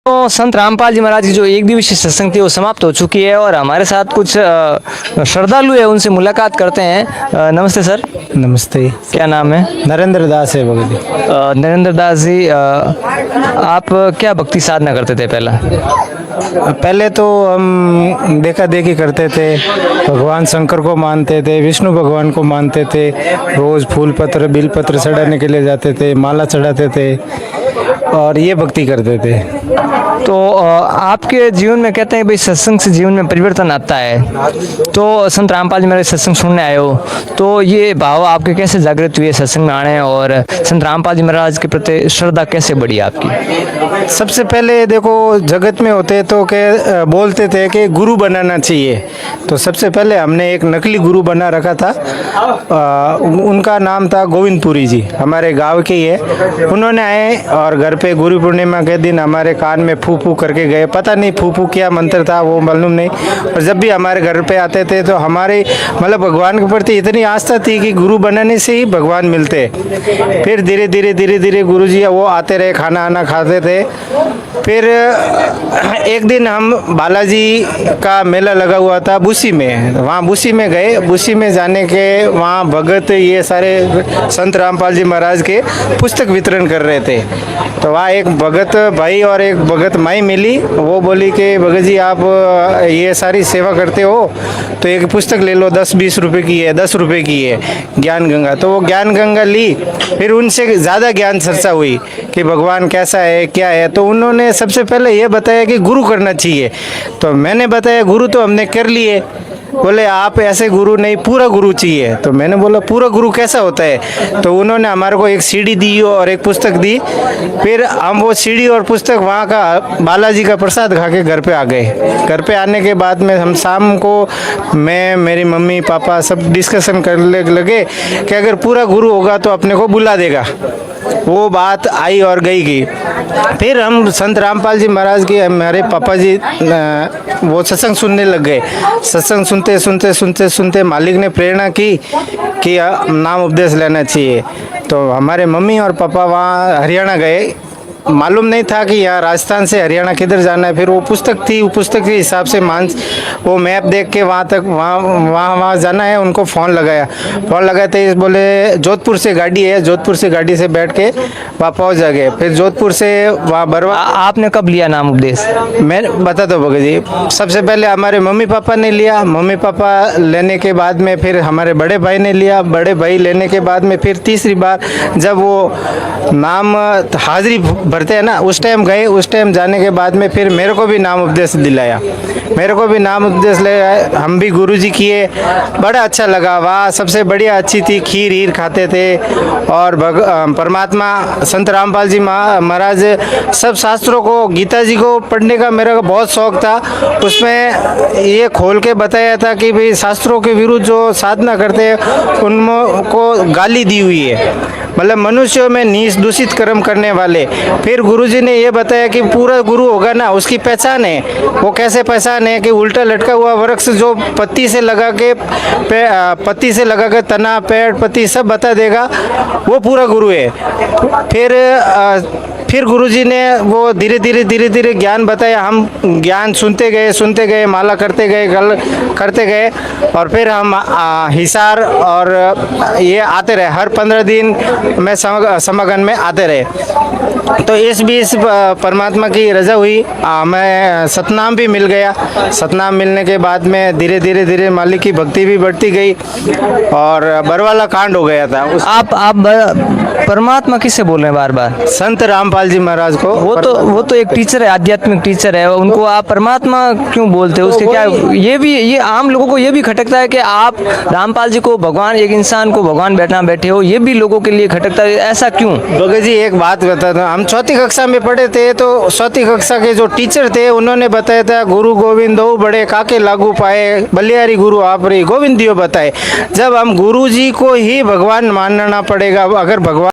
तो संत रामपाल जी महाराज की जो एक दिवसीय सत्संग थी वो समाप्त हो चुकी है और हमारे साथ कुछ श्रद्धालु है, उनसे मुलाकात करते हैं। नमस्ते सर। नमस्ते। क्या नाम है? नरेंद्र दास है भगत जी। नरेंद्र दास जी, आप क्या भक्ति साधना करते थे पहला? पहले तो हम देखा देखी करते थे, भगवान शंकर को मानते थे, विष्णु भगवान को मानते थे, रोज फूल पत्र बिल पत्र चढ़ाने के लिए जाते थे, माला चढ़ाते थे और ये भक्ति करते थे। तो आपके जीवन में कहते हैं भाई सत्संग से जीवन में परिवर्तन आता है, तो संत रामपाल जी मेरे सत्संग सुनने आए हो, तो ये भाव आपके कैसे जागृत हुए सत्संग में आने और संत रामपाल जी महाराज के प्रति श्रद्धा कैसे बढ़ी आपकी? सबसे पहले देखो, जगत में होते तो के बोलते थे कि गुरु बनाना चाहिए, तो सबसे पहले हमने एक नकली गुरु बना रखा था। उनका नाम था गोविंदपुरी जी, हमारे गांव के ही है। उन्होंने आए और घर पे गुरु पूर्णिमा के दिन हमारे कान में फू फू करके गए। पता नहीं फू फू क्या मंत्र था, वो मालूम नहीं। और जब भी हमारे घर पे आते थे तो हमारे मतलब भगवान के प्रति इतनी आस्था थी कि गुरु बनाने से ही भगवान मिलते। फिर धीरे धीरे गुरु जी वो आते रहे, खाना आना खाते थे। फिर एक दिन हम बालाजी का मेला लगा हुआ था बुसी में, वहाँ बुसी में गए। बुसी में जाने के वहाँ भगत ये सारे संत रामपाल जी महाराज के पुस्तक वितरण कर रहे थे। तो वहाँ एक भगत भाई और एक भगत माई मिली। वो बोली कि भगत जी आप ये सारी सेवा करते हो तो एक पुस्तक ले लो, 10-20 रुपए की है, 10 रुपए की है, ज्ञान गंगा। तो वो ज्ञान गंगा ली। फिर उनसे ज़्यादा ज्ञान चर्चा हुई कि भगवान कैसा है क्या है। तो उन्होंने सबसे पहले ये बताया कि गुरु करना चाहिए। तो मैंने बताया गुरु तो हमने कर लिए। बोले आप ऐसे गुरु नहीं, पूरा गुरु चाहिए। तो मैंने बोला पूरा गुरु कैसा होता है? तो उन्होंने हमारे को एक सीडी दी और एक पुस्तक दी। फिर हम वो सीडी और पुस्तक वहाँ का बालाजी का प्रसाद खा के घर पे आ गए। घर पे आने के बाद में हम शाम को मैं मेरी मम्मी पापा सब डिस्कशन करने लगे कि अगर पूरा गुरु होगा तो अपने को बुला देगा। वो बात आई और गई। फिर हम संत रामपाल जी महाराज की हमारे पापा जी वो सत्संग सुनने लग गए। सत्संग सुनते मालिक ने प्रेरणा की कि नाम उपदेश लेना चाहिए। तो हमारे मम्मी और पापा वहाँ हरियाणा गए। मालूम नहीं था कि यहाँ राजस्थान से हरियाणा किधर जाना है। फिर वो पुस्तक थी, वो पुस्तक के हिसाब से वो मैप देख के वहाँ तक वहाँ जाना है। उनको फ़ोन लगाया तो बोले जोधपुर से गाड़ी है, जोधपुर से गाड़ी से बैठ के वहाँ पहुँच जाएंगे। फिर जोधपुर से वहाँ बरवा। आपने कब लिया नाम उपदेश? मैं बता दो भगत जी। सबसे पहले हमारे मम्मी पापा ने लिया, मम्मी पापा लेने के बाद में फिर हमारे बड़े भाई ने लिया, बड़े भाई लेने के बाद में फिर तीसरी बार जब वो नाम हाजिरी भरते हैं ना, उस टाइम गए। उस टाइम जाने के बाद में फिर मेरे को भी नाम उपदेश दिलाया, मेरे को भी नाम उपदेश ले आए। हम भी गुरुजी किए, बड़ा अच्छा लगा। वाह, सबसे बढ़िया अच्छी थी, खीर हीर खाते थे। और परमात्मा संत रामपाल जी महाराज सब शास्त्रों को, गीता जी को पढ़ने का मेरा को बहुत शौक था। उसमें ये खोल के बताया था कि भाई शास्त्रों के विरुद्ध जो साधना करते हैं उनको गाली दी हुई है, मतलब मनुष्यों में नीच दूषित कर्म करने वाले। फिर गुरुजी ने ये बताया कि पूरा गुरु होगा ना, उसकी पहचान है। वो कैसे पहचान है कि उल्टा लटका हुआ वृक्ष जो पत्ती से लगा के तना पेड़ पत्ती सब बता देगा, वो पूरा गुरु है। फिर गुरुजी ने वो धीरे धीरे ज्ञान बताया। हम ज्ञान सुनते गए, माला करते गए और फिर हम हिसार और ये आते रहे। हर 15 दिन में समागम में आते रहे। तो इस बीच परमात्मा की रजा हुई, हमें सतनाम भी मिल गया। सतनाम मिलने के बाद में धीरे धीरे मालिक की भक्ति भी बढ़ती गई और बरवाला कांड हो गया था। आप परमात्मा किससे बोल रहे हैं बार बार? संत रामपाल जी महाराज को। वो तो एक टीचर है, आध्यात्मिक टीचर है, उनको आप परमात्मा क्यों बोलते हो? उसके क्या ये आम लोगों को ये भी खटकता है कि आप रामपाल जी को भगवान, एक इंसान को भगवान बैठे हो, ये भी लोगों के लिए खटकता है। ऐसा क्यों? भगत जी एक बात बताता हूँ, हम चौथी कक्षा में पढ़े थे। तो चौथी कक्षा के जो टीचर थे उन्होंने बताया था गुरु गोविंद दो बड़े काके लागू पाए, बलियारी गुरु आप रही गोविंद दियो बताए। जब हम गुरु जी को ही भगवान मानना पड़ेगा, अगर भगवान